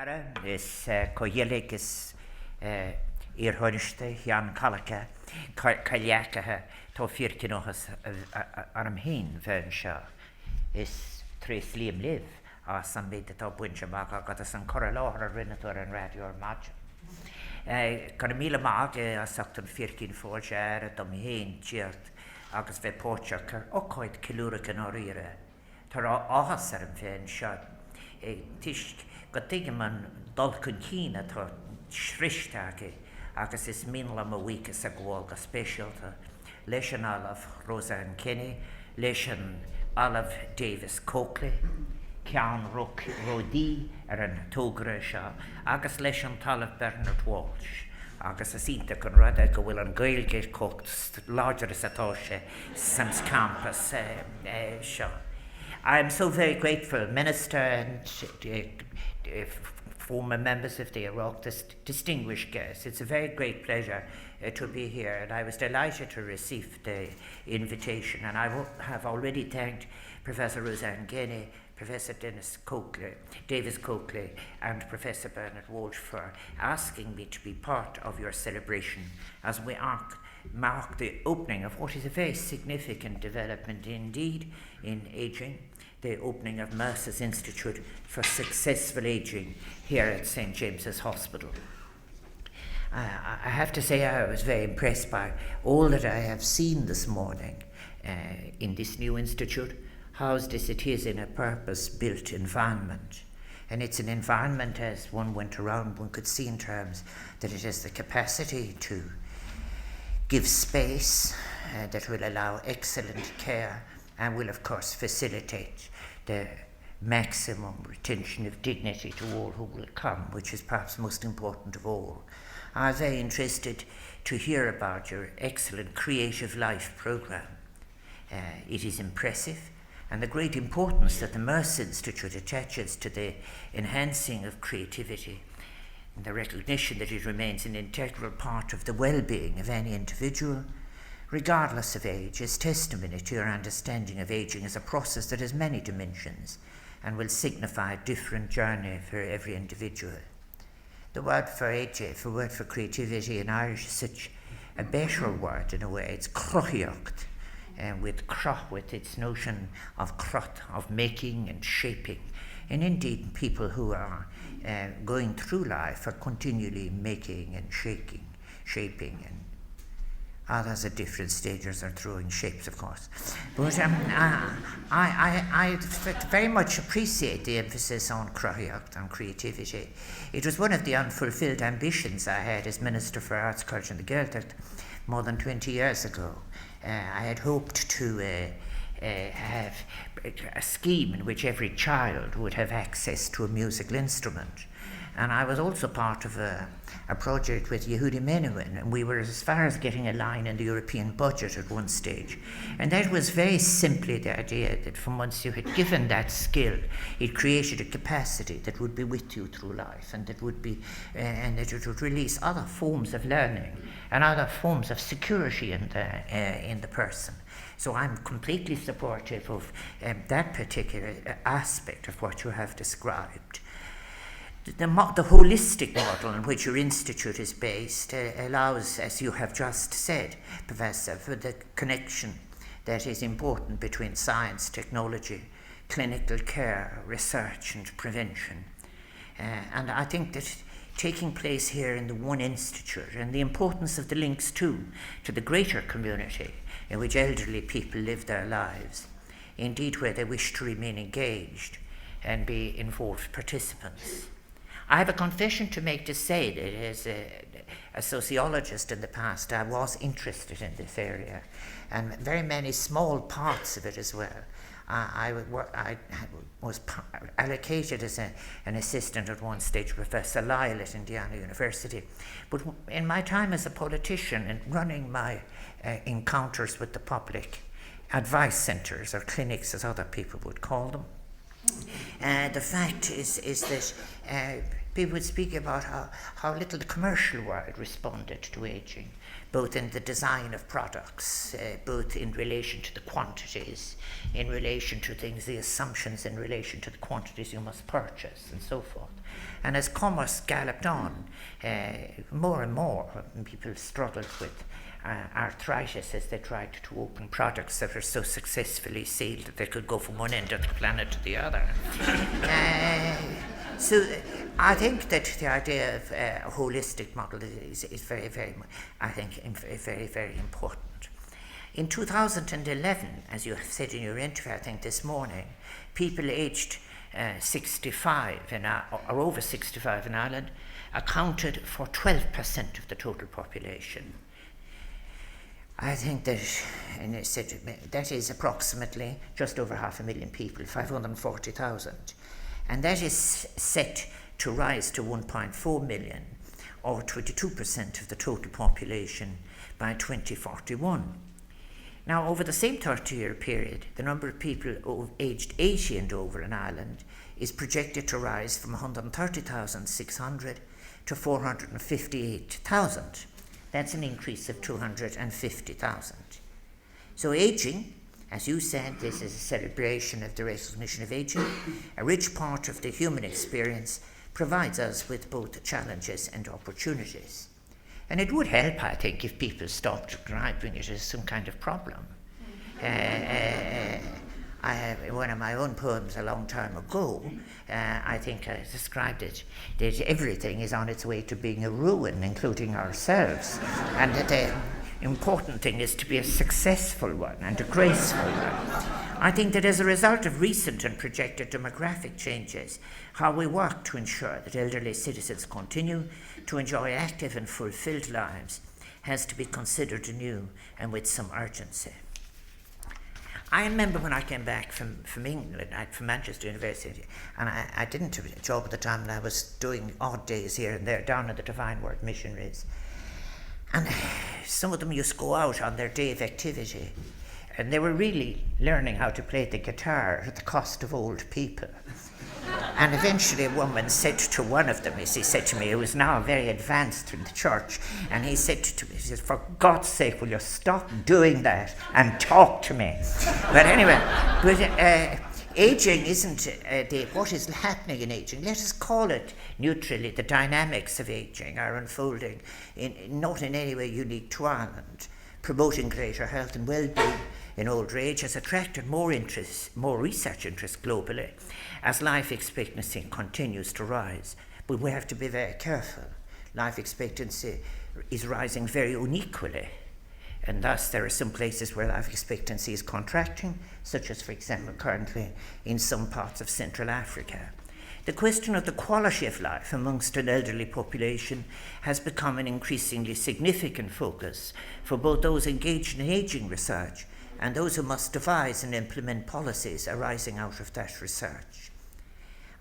Ara is coilig is i'r hwnnwste Jan Calaca cailiacacha to firkin ochas ar am hyn fe'n sio is tres liam liv a sam byd to bwynt yma agad as yn cora lawr ar rynador yn radio ar mad. Gan y mil mag a sacton firkin ffôl siar a dom hyn tiart agos fe portiac o coed cilwrag yn o'r ira. Tar ohas ar am fe'n sio tisch gotig man dolcun cín atá shrishtáge agus is mínla a weekas a gwolga specialta leis an Olaf Roseanne Kenny, leis an Olaf Davis Coakley, Cian Rodí an tógra seo, agus leis an Talaf Bernard Walsh, agus a sínta gan rada go bhfuil an gailge cocht larger is atá sé Sam's Campus seo. I am so very grateful, Minister and former members of the Iraq, distinguished guests. It's a very great pleasure to be here, and I was delighted to receive the invitation. And I have already thanked Professor Roseanne Kenny, Professor Davis Coakley, and Professor Bernard Walsh for asking me to be part of your celebration as we mark the opening of what is a very significant development indeed in ageing, the opening of Mercer's Institute for Successful Ageing here at St. James's Hospital. I have to say I was very impressed by all that I have seen this morning in this new institute, housed as it is in a purpose-built environment. And it's an environment, as one went around, one could see in terms that it has the capacity to give space that will allow excellent care and will, of course, facilitate the maximum retention of dignity to all who will come, which is perhaps most important of all. I was very interested to hear about your excellent Creative Life programme. It is impressive, and the great importance that the Mercer Institute attaches to the enhancing of creativity and the recognition that it remains an integral part of the well-being of any individual, regardless of age, is testimony to your understanding of ageing as a process that has many dimensions and will signify a different journey for every individual. The word for age, the word for creativity in Irish is such a better word in a way. It's crochiocht, with its notion of crot, of making and shaping. And indeed, people who are going through life are continually making and shaping, and others at different stages are throwing shapes, of course. But I very much appreciate the emphasis on crochiocht, on creativity. It was one of the unfulfilled ambitions I had as Minister for Arts, Culture and the Gaeltacht more than 20 years ago. I had hoped to have a scheme in which every child would have access to a musical instrument. And I was also part of a project with Yehudi Menuhin, and we were as far as getting a line in the European budget at one stage. And that was very simply the idea that from once you had given that skill, it created a capacity that would be with you through life, and that would be, and that it would release other forms of learning and other forms of security in the person. So I'm completely supportive of that particular aspect of what you have described. The holistic model on which your institute is based allows, as you have just said, Professor, for the connection that is important between science, technology, clinical care, research and prevention. And I think that taking place here in the one institute and the importance of the links too to the greater community in which elderly people live their lives, indeed where they wish to remain engaged and be involved participants. I have a confession to make to say that as a sociologist in the past, I was interested in this area, and very many small parts of it as well. I was allocated as an assistant at one stage to Professor Lyle at Indiana University. But in my time as a politician and running my encounters with the public, advice centres or clinics as other people would call them, the fact is that people would speak about how little the commercial world responded to ageing, both in the design of products, both in relation to the quantities, in relation to things, the assumptions in relation to the quantities you must purchase, and so forth. And as commerce galloped on, more and more people struggled with arthritis as they tried to open products that were so successfully sealed that they could go from one end of the planet to the other. So I think that the idea of a holistic model is very, very, I think, very, very important. In 2011, as you have said in your interview, I think this morning, people aged 65 or over 65 in Ireland accounted for 12% of the total population. I think that, and it said, that is approximately just over 500,000 people, 540,000. And that is set to rise to 1.4 million, or 22% of the total population by 2041. Now, over the same 30-year period, the number of people aged 80 and over in Ireland is projected to rise from 130,600 to 458,000. That's an increase of 250,000. So ageing, as you said, this is a celebration of the recognition of ageing. A rich part of the human experience provides us with both challenges and opportunities. And it would help, I think, if people stopped describing it as some kind of problem. I have one of my own poems a long time ago, I think I described it, that everything is on its way to being a ruin, including ourselves. And that the important thing is to be a successful one and a graceful one. I think that as a result of recent and projected demographic changes, how we work to ensure that elderly citizens continue to enjoy active and fulfilled lives has to be considered anew and with some urgency. I remember when I came back from England, from Manchester University, and I didn't have a job at the time, and I was doing odd days here and there down at the Divine Word Missionaries. And some of them used to go out on their day of activity, and they were really learning how to play the guitar at the cost of old people. And eventually a woman said to one of them, as he said to me, who was now very advanced in the church, and he said to me, he said, "For God's sake, will you stop doing that and talk to me?" But anyway, aging isn't what is happening in aging. Let us call it neutrally. The dynamics of aging are unfolding, not in any way unique to Ireland. Promoting greater health and well-being in older age has attracted more research interest globally as life expectancy continues to rise. But we have to be very careful. Life expectancy is rising very unequally, and thus there are some places where life expectancy is contracting, such as, for example, currently in some parts of Central Africa. The question of the quality of life amongst an elderly population has become an increasingly significant focus for both those engaged in ageing research and those who must devise and implement policies arising out of that research.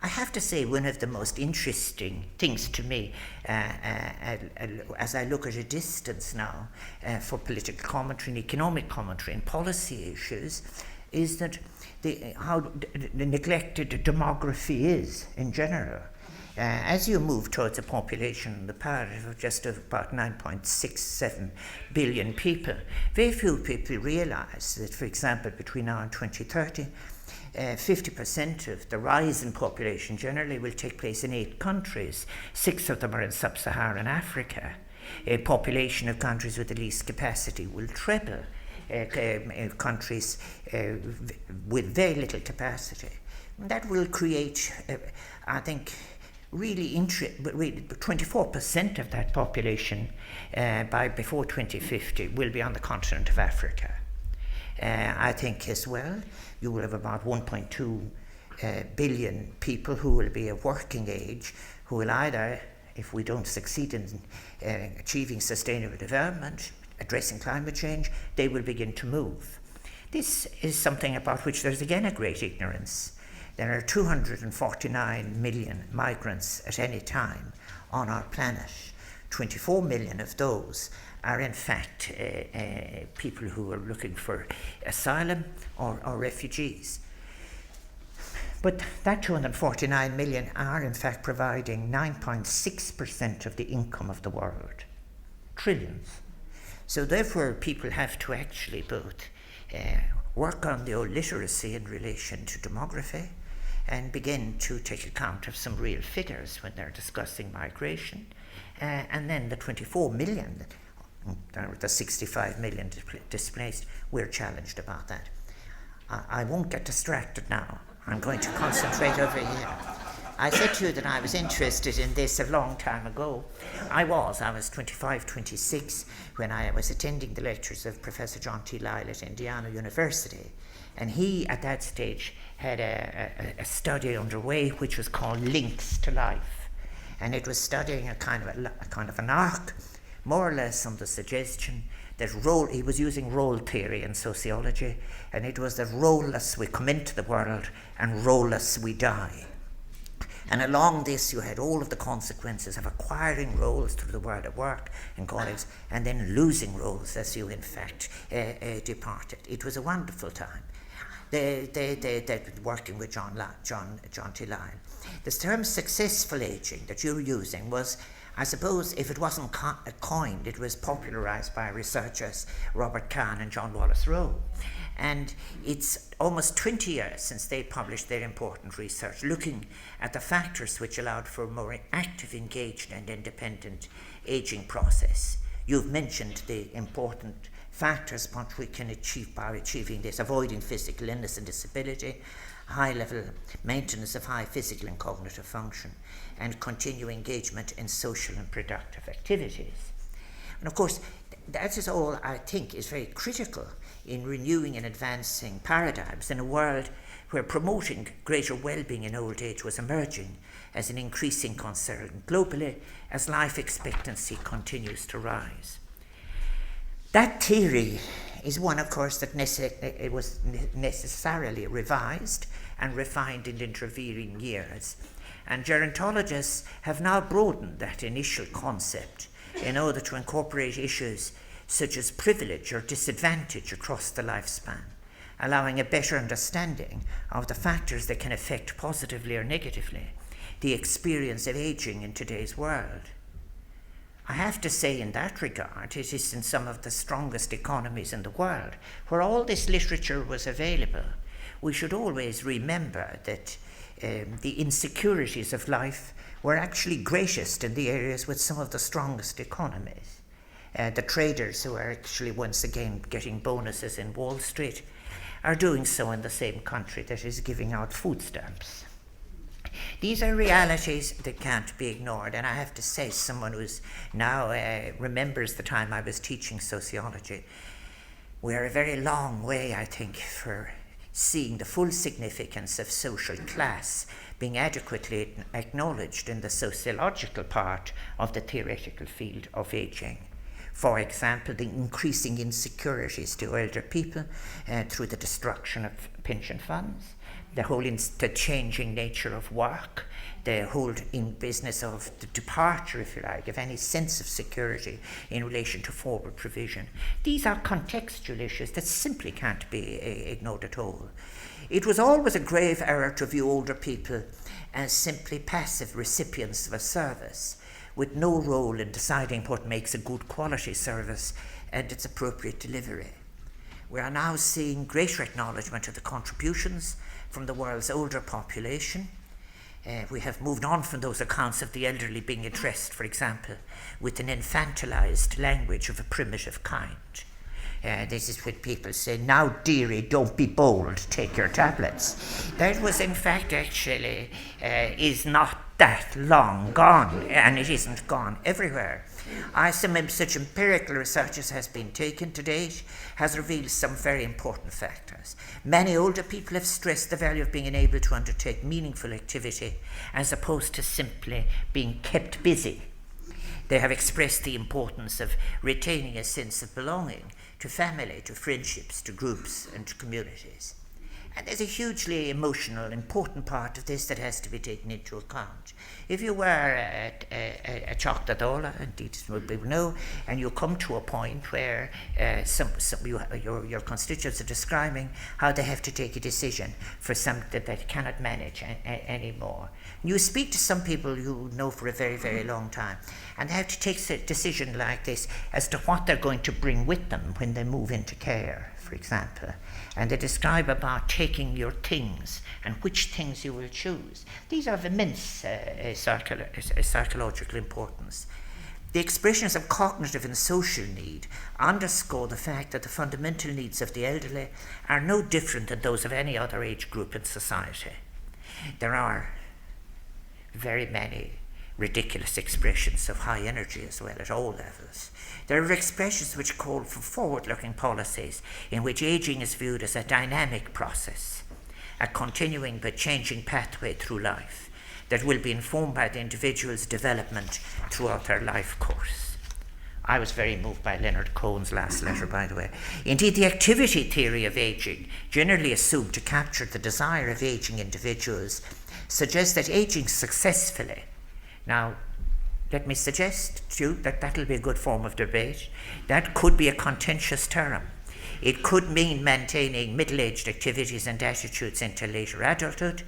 I have to say, one of the most interesting things to me, as I look at a distance now for political commentary and economic commentary and policy issues, is that how the neglected demography is in general. As you move towards a population in the parish of just about 9.67 billion people, very few people realise that, for example, between now and 2030, 50% of the rise in population generally will take place in 8 countries. 6 of them are in sub-Saharan Africa. A population of countries with the least capacity will treble. Countries with very little capacity. That will create, I think, really 24% of that population before 2050 will be on the continent of Africa. I think as well, you will have about 1.2 billion people who will be of working age, who will either, if we don't succeed in achieving sustainable development, addressing climate change, they will begin to move. This is something about which there's again a great ignorance. There are 249 million migrants at any time on our planet. 24 million of those are in fact people who are looking for asylum or refugees. But that 249 million are in fact providing 9.6% of the income of the world. Trillions. So therefore people have to actually both work on the old literacy in relation to demography and begin to take account of some real figures when they're discussing migration. And then the 24 million, the 65 million displaced, we're challenged about that. I won't get distracted now. I'm going to concentrate over here. I said to you that I was interested in this a long time ago. I was 25, 26 when I was attending the lectures of Professor John T. Lyle at Indiana University. And he, at that stage, had a study underway which was called Links to Life. And it was studying a kind of an arc, more or less on the suggestion that he was using role theory in sociology, and it was that role-less we come into the world and role-less we die. And along this you had all of the consequences of acquiring roles through the world of work and colleagues, and then losing roles as you in fact departed. It was a wonderful time. They working with John T. Lyle. The term successful aging that you're using was, I suppose, if it wasn't coined, it was popularized by researchers Robert Kahn and John Wallace Rowe. And it's almost 20 years since they published their important research looking at the factors which allowed for a more active, engaged and independent aging process. You've mentioned the important factors what we can achieve by achieving this: avoiding physical illness and disability, high level maintenance of high physical and cognitive function, and continuing engagement in social and productive activities. And of course, that is all I think is very critical in renewing and advancing paradigms in a world where promoting greater well-being in old age was emerging as an increasing concern globally as life expectancy continues to rise. That theory is one, of course, that it was necessarily revised and refined in intervening years. And gerontologists have now broadened that initial concept in order to incorporate issues such as privilege or disadvantage across the lifespan, allowing a better understanding of the factors that can affect positively or negatively the experience of aging in today's world. I have to say in that regard, it is in some of the strongest economies in the world where all this literature was available. We should always remember that the insecurities of life were actually greatest in the areas with some of the strongest economies. The traders who are actually once again getting bonuses in Wall Street are doing so in the same country that is giving out food stamps. These are realities that can't be ignored, and I have to say, someone who's now remembers the time I was teaching sociology, we are a very long way, I think, for seeing the full significance of social class being adequately acknowledged in the sociological part of the theoretical field of aging. For example, the increasing insecurities to elder people through the destruction of pension funds, the changing nature of work, the whole in business of the departure, if you like, of any sense of security in relation to forward provision. These are contextual issues that simply can't be ignored at all. It was always a grave error to view older people as simply passive recipients of a service, with no role in deciding what makes a good quality service and its appropriate delivery. We are now seeing greater acknowledgement of the contributions from the world's older population. We have moved on from those accounts of the elderly being addressed, for example, with an infantilized language of a primitive kind. This is when people say, "Now, dearie, don't be bold, take your tablets." That was, in fact, actually is not that long gone, and it isn't gone everywhere. Some such empirical research as has been taken to date has revealed some very important factors. Many older people have stressed the value of being able to undertake meaningful activity as opposed to simply being kept busy. They have expressed the importance of retaining a sense of belonging to family, to friendships, to groups and to communities. And there's a hugely emotional, important part of this that has to be taken into account. If you were a Choctadola, indeed most people know, and you come to a point where your constituents are describing how they have to take a decision for something that they cannot manage anymore. You speak to some people you know for a very, very long time, and they have to take a decision like this as to what they're going to bring with them when they move into care, for example. And they describe about taking your things and which things you will choose. These are of immense psychological importance. The expressions of cognitive and social need underscore the fact that the fundamental needs of the elderly are no different than those of any other age group in society. There are very many ridiculous expressions of high energy as well at all levels. There are expressions which call for forward-looking policies in which aging is viewed as a dynamic process, a continuing but changing pathway through life that will be informed by the individual's development throughout their life course. I was very moved by Leonard Cohen's last letter, by the way. Indeed, the activity theory of aging, generally assumed to capture the desire of aging individuals, suggests that aging successfully. Now, let me suggest to you that that'll be a good form of debate. That could be a contentious term. It could mean maintaining middle-aged activities and attitudes into later adulthood.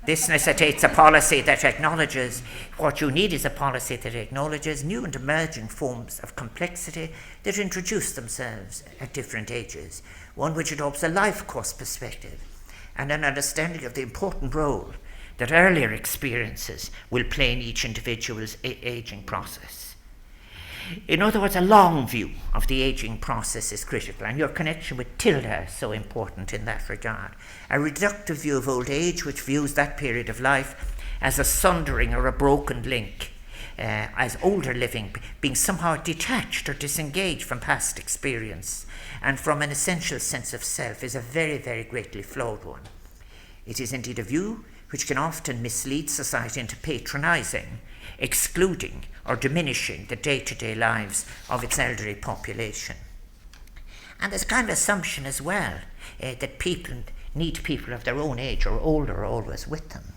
This necessitates a policy that acknowledges what you need is a policy that acknowledges new and emerging forms of complexity that introduce themselves at different ages, one which adopts a life course perspective and an understanding of the important role that earlier experiences will play in each individual's aging process. In other words, a long view of the aging process is critical, and your connection with Tilda is so important in that regard. A reductive view of old age, which views that period of life as a sundering or a broken link, as older living being somehow detached or disengaged from past experience and from an essential sense of self, is a very, very greatly flawed one. It is indeed a view which can often mislead society into patronising, excluding or diminishing the day-to-day lives of its elderly population. And there's a kind of assumption as well that people need people of their own age or older always with them,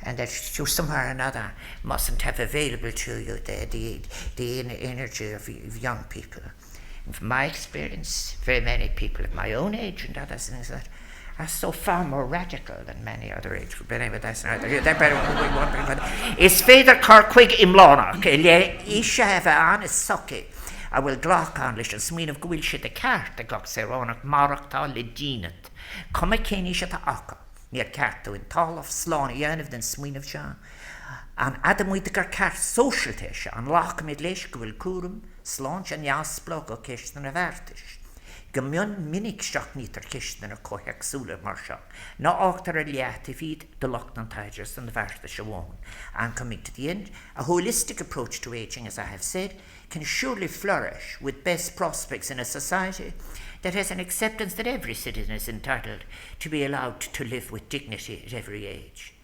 and that you somehow or another mustn't have available to you the energy of young people. And from my experience, very many people of my own age and other things that are so far more radical than many other age groups. But anyway, that's neither here. Is féidir carcuig imlánach, le isha have an is sucky. I will glach an leis an smín of gwil shit a cart a gach seránach marachta le dínat. Come céni shit a aca. Níor carto in tal of slán ianov den smín of sha. An adam wydigar cart social tish an lach mid leis gwil cúrum slán an jasblog o kishtan a vertish. Gymyon minig siach nítar kishtan a cohec súla marsha. Na octar a liat feed the lockdown tigers and the verta shawon. And coming to the end, a holistic approach to aging, as I have said, can surely flourish with best prospects in a society that has an acceptance that every citizen is entitled to be allowed to live with dignity at every age.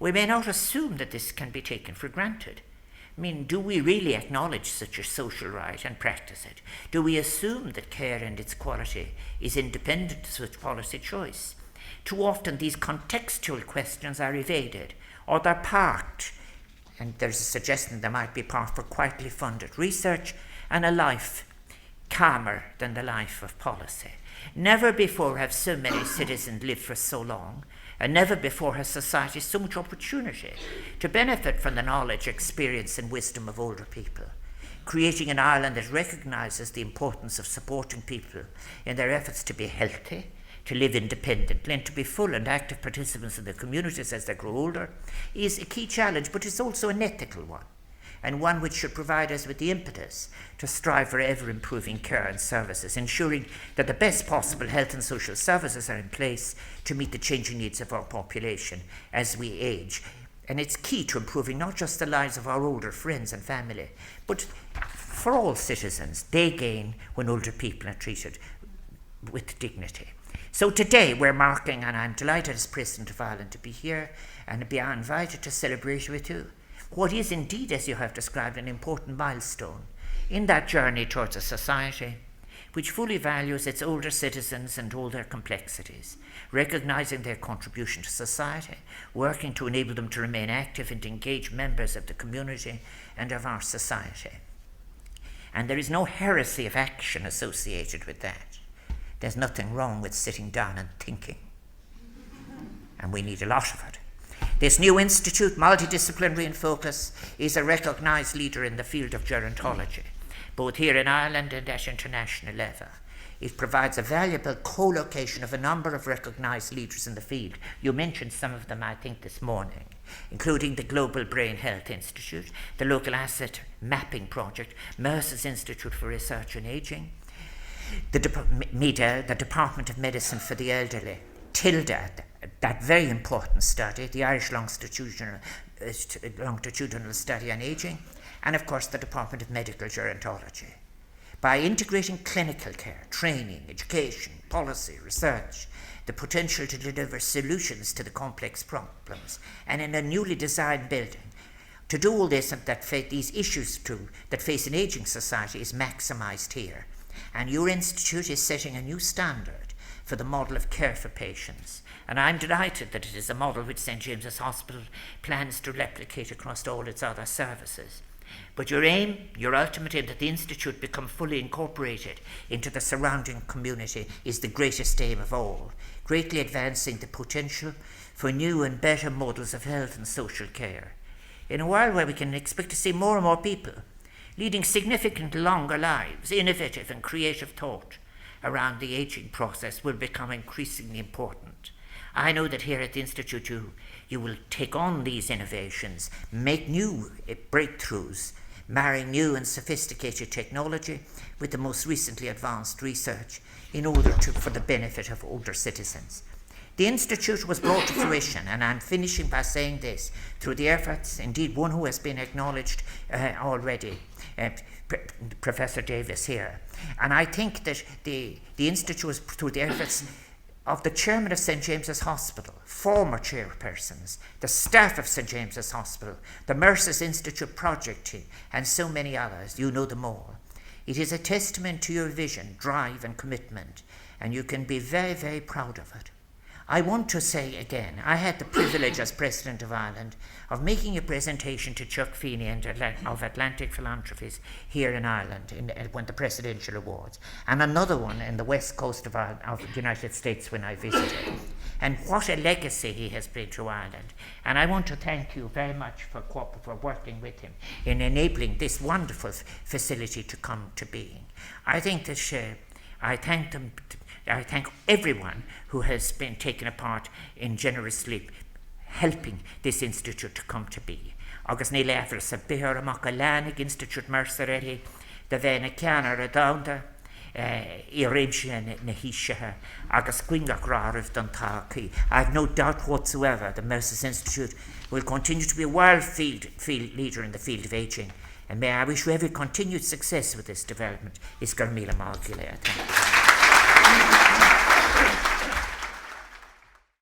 We may not assume that this can be taken for granted. I mean, do we really acknowledge such a social right and practice it? Do we assume that care and its quality is independent of such policy choice? Too often these contextual questions are evaded, or they're parked, and there's a suggestion they might be parked for quietly funded research and a life calmer than the life of policy. Never before have so many citizens lived for so long, and never before has society so much opportunity to benefit from the knowledge, experience and wisdom of older people, creating an Ireland that recognises the importance of supporting people in their efforts to be healthy, to live independently and to be full and active participants in their communities as they grow older is a key challenge, but it's also an ethical one, and one which should provide us with the impetus to strive for ever-improving care and services, ensuring that the best possible health and social services are in place to meet the changing needs of our population as we age. And it's key to improving not just the lives of our older friends and family, but for all citizens. They gain when older people are treated with dignity. So today we're marking, and I'm delighted as President of Ireland to be here and be invited to celebrate with you what is indeed, as you have described, an important milestone in that journey towards a society which fully values its older citizens and all their complexities, recognising their contribution to society, working to enable them to remain active and engaged members of the community and of our society. And there is no heresy of action associated with that. There's nothing wrong with sitting down and thinking. And we need a lot of it. This new institute, multidisciplinary in focus, is a recognised leader in the field of gerontology, both here in Ireland and at international level. It provides a valuable co-location of a number of recognised leaders in the field. You mentioned some of them, I think, this morning, including the Global Brain Health Institute, the Local Asset Mapping Project, Mercer Institute for Research on Ageing, the Department of Medicine for the Elderly, TILDA, that very important study, the Irish Longitudinal Study on Ageing, and of course the Department of Medical Gerontology. By integrating clinical care, training, education, policy, research, the potential to deliver solutions to the complex problems, and in a newly designed building, to do all this and these issues that face an ageing society is maximised here. And your institute is setting a new standard for the model of care for patients. And I'm delighted that it is a model which St. James's Hospital plans to replicate across all its other services. But your ultimate aim that the Institute become fully incorporated into the surrounding community is the greatest aim of all, greatly advancing the potential for new and better models of health and social care. In a world where we can expect to see more and more people leading significant longer lives, innovative and creative thought around the ageing process will become increasingly important. I know that here at the Institute you will take on these innovations, make new breakthroughs, marrying new and sophisticated technology with the most recently advanced research in order for the benefit of older citizens. The Institute was brought to fruition, and I'm finishing by saying this, through the efforts, indeed one who has been acknowledged already, Professor Davis here. And I think that the Institute was through the efforts of the chairman of St. James's Hospital, former chairpersons, the staff of St. James's Hospital, the Mercer Institute project team, and so many others. You know them all. It is a testament to your vision, drive and commitment, and you can be very, very proud of it. I want to say again, I had the privilege as President of Ireland of making a presentation to Chuck Feeney and of Atlantic Philanthropies here in Ireland when the Presidential Awards, and another one in the west coast of the United States when I visited. And what a legacy he has been to Ireland. And I want to thank you very much for working with him in enabling this wonderful facility to come to being. I think that I thank everyone who has been taken a part in generously helping this institute to come to be. Agus ní leithre sa bihar amach a leannig Institute Mercer Eddie, the bheith ceanar a dáanta I réimse na híisethe agus cuingach rárah don táchaí. I have no doubt whatsoever the Mercer Institute will continue to be a world field leader in the field of ageing. And may I wish you every continued success with this development. Is Garmila Malgile. Thank you.